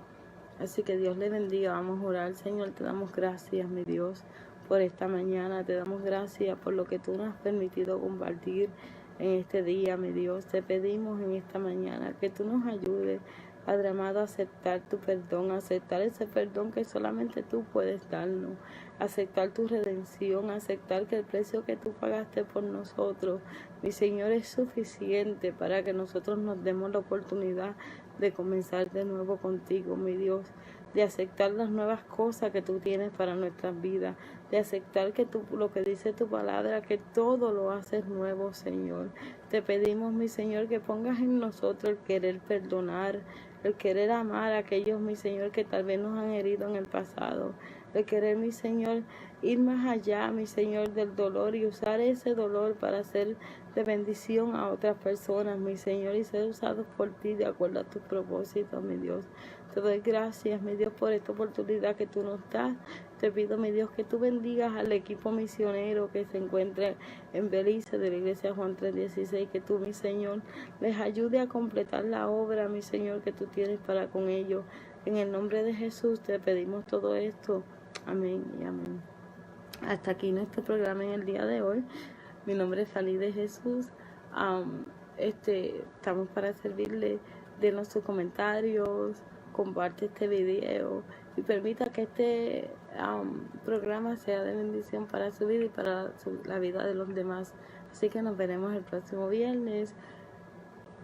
Así que Dios le bendiga. Vamos a orar. Señor, te damos gracias, mi Dios, por esta mañana. Te damos gracias por lo que tú nos has permitido compartir en este día, mi Dios. Te pedimos en esta mañana que tú nos ayudes, Padre amado, a aceptar tu perdón, a aceptar ese perdón que solamente tú puedes darnos, aceptar tu redención, aceptar que el precio que tú pagaste por nosotros, mi Señor, es suficiente para que nosotros nos demos la oportunidad de comenzar de nuevo contigo, mi Dios, de aceptar las nuevas cosas que tú tienes para nuestras vidas, de aceptar que tú, lo que dice tu palabra, que todo lo haces nuevo, Señor. Te pedimos, mi Señor, que pongas en nosotros el querer perdonar, el querer amar a aquellos, mi Señor, que tal vez nos han herido en el pasado, el querer, mi Señor, ir más allá, mi Señor, del dolor y usar ese dolor para hacer de bendición a otras personas, mi Señor, y ser usados por ti de acuerdo a tus propósitos, mi Dios. Te doy gracias, mi Dios, por esta oportunidad que tú nos das. Te pido, mi Dios, que tú bendigas al equipo misionero que se encuentra en Belice de la iglesia Juan 3:16, que tú, mi Señor, les ayude a completar la obra, mi Señor, que tú tienes para con ellos. En el nombre de Jesús te pedimos todo esto. Amén y amén. Hasta aquí nuestro programa en el día de hoy. Mi nombre es Fanny de Jesús. Estamos para servirle. Denos sus comentarios, comparte este video y permita que este programa sea de bendición para su vida y para la vida de los demás. Así que nos veremos el próximo viernes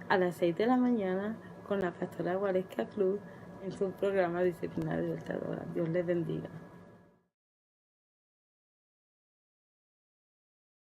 a las 6 de la mañana con la pastora Guaresca Cruz en su programa Disciplina Libertadora. Dios les bendiga.